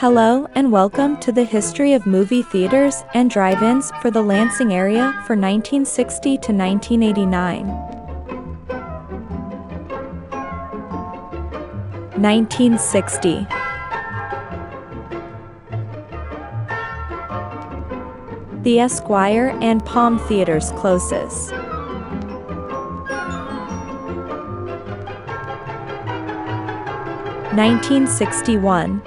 Hello and welcome to the history of movie theaters and drive-ins for the Lansing area for 1960 to 1989. 1960. The Esquire and Palm Theaters closes. 1961.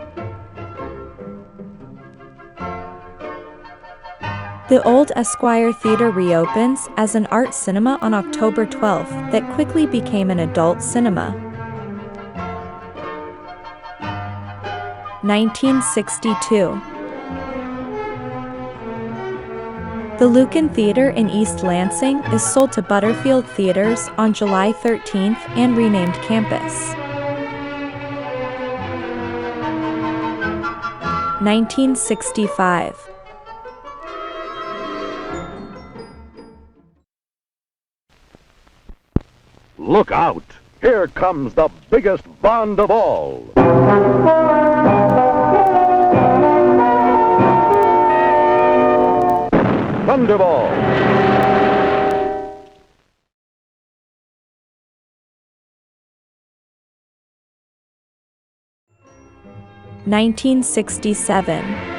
The old Esquire Theater reopens as an art cinema on October 12 that quickly became an adult cinema. 1962. The Lucan Theater in East Lansing is sold to Butterfield Theaters on July 13 and renamed Campus. 1965. Look out! Here comes the biggest Bond of all. Thunderball. 1967.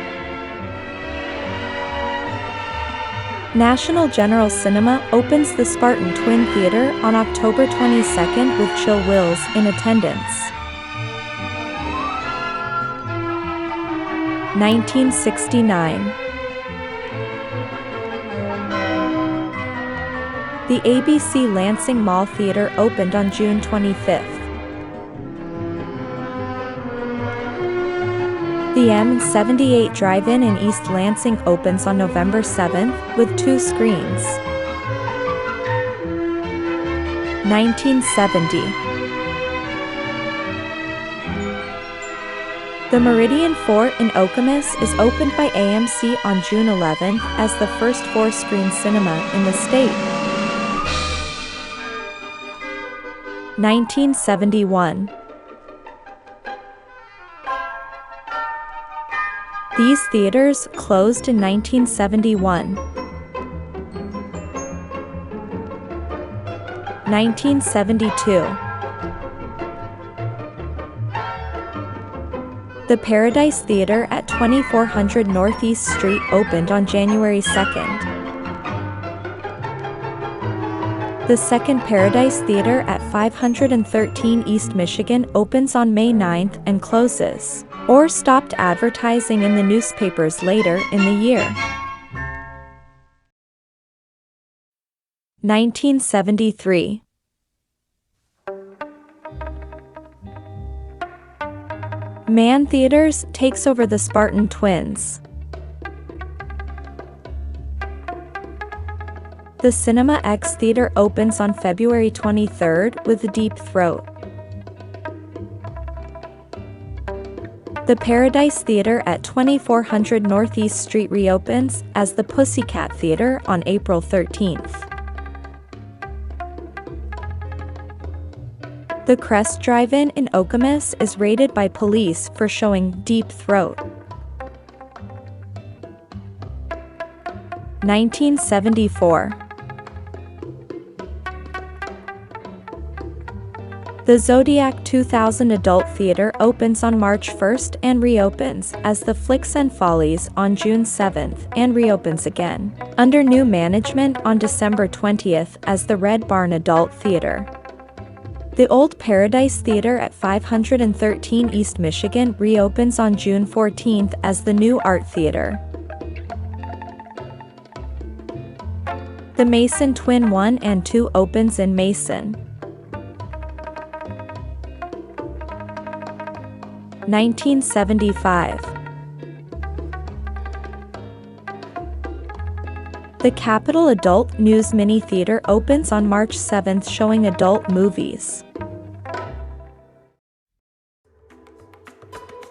National General Cinema opens the Spartan Twin Theater on October 22nd with Chill Wills in attendance. 1969. The ABC Lansing Mall Theater opened on June 25th. The M78 Drive-In in East Lansing opens on November 7th with 2 screens. 1970. The Meridian Fort in Okemos is opened by AMC on June 11th as the first 4-screen cinema in the state. 1971. These theaters closed in 1971. 1972. The Paradise Theater at 2400 Northeast Street opened on January 2nd. The second Paradise Theater at 513 East Michigan opens on May 9th and closes, or stopped advertising in the newspapers later in the year. 1973. Mann Theaters takes over the Spartan Twins. The Cinema X Theater opens on February 23rd with Deep Throat. The Paradise Theater at 2400 Northeast Street reopens as the Pussycat Theater on April 13th. The Crest Drive-In in Okemos is raided by police for showing Deep Throat. 1974. The Zodiac 2000 Adult Theater opens on March 1st and reopens as the Flicks and Follies on June 7th and reopens again, under new management on December 20th as the Red Barn Adult Theater. The Old Paradise Theater at 513 East Michigan reopens on June 14th as the New Art Theater. The Mason Twin 1 and 2 opens in Mason. 1975. The Capitol Adult News Mini Theater opens on March 7th showing adult movies.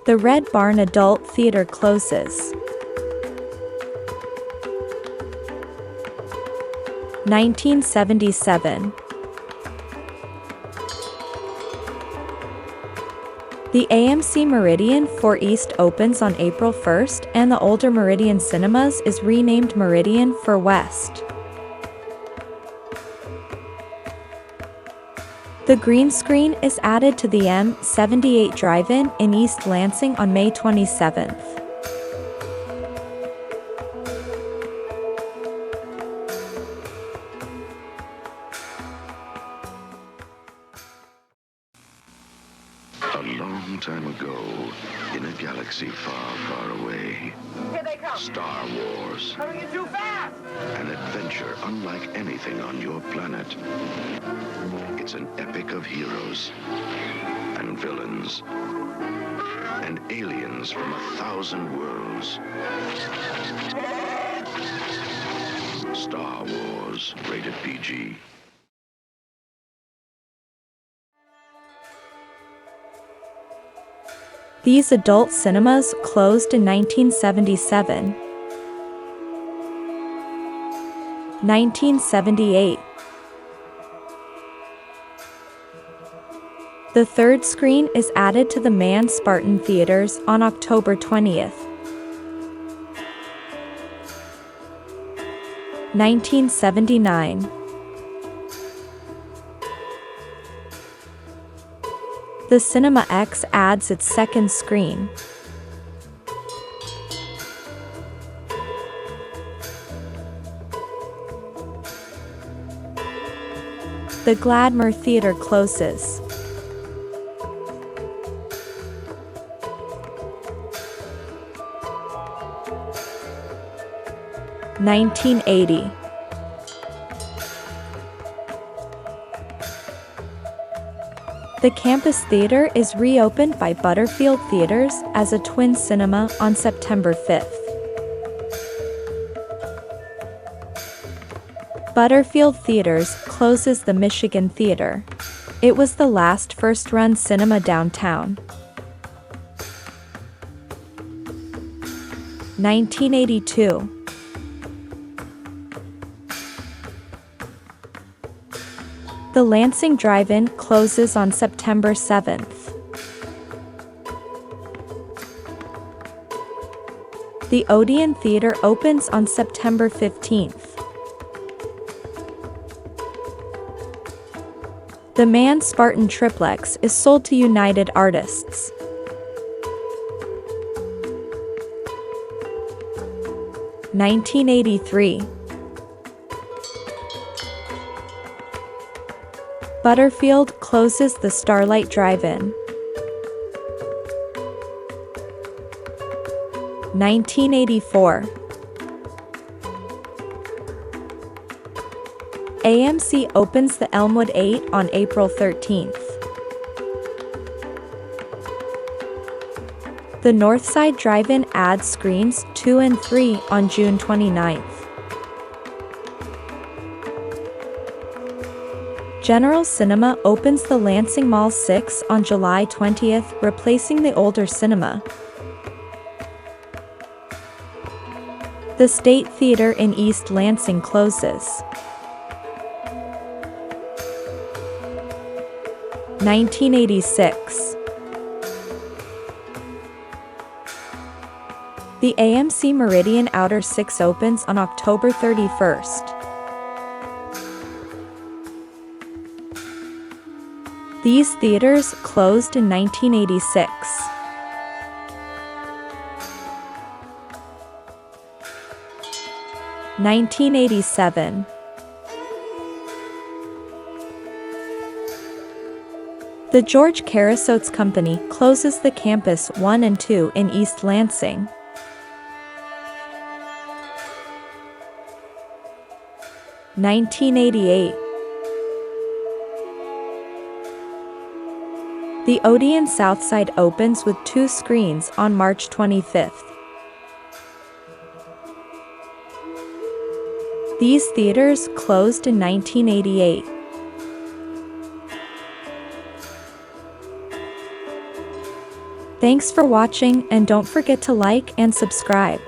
The Red Barn Adult Theater closes. 1977. The AMC Meridian 4 East opens on April 1st, and the older Meridian Cinemas is renamed Meridian 4 West. The green screen is added to the M78 Drive-In in East Lansing on May 27th. A long time ago, in a galaxy far, far away, Here they come! Star Wars, Coming in too fast! an adventure unlike anything on your planet. It's an epic of heroes and villains and aliens from 1,000 worlds. Star Wars, rated PG. These adult cinemas closed in 1977. 1978. The third screen is added to the Man Spartan Theaters on October 20th. 1979. The Cinema X adds its second screen. The Gladmer Theater closes. (1980). The Campus Theater is reopened by Butterfield Theaters as a twin cinema on September 5th. Butterfield Theaters closes the Michigan Theater. It was the last first-run cinema downtown. 1982. The Lansing Drive-In closes on September 7th. The Odeon Theater opens on September 15th. The Man Spartan Triplex is sold to United Artists. (1983). Butterfield closes the Starlight Drive-In. 1984. AMC opens the Elmwood 8 on April 13th. The Northside Drive-In adds screens 2 and 3 on June 29th. General Cinema opens the Lansing Mall 6 on July 20th, replacing the older cinema. The State Theater in East Lansing closes. 1986. The AMC Meridian Outer 6 opens on October 31st. These theaters closed in 1986. (1987). The George Carasotes Company closes the Campus 1 and 2 in East Lansing. 1988. The Odeon Southside opens with 2 screens on March 25th. These theaters closed in 1988. Thanks for watching, and don't forget to like and subscribe.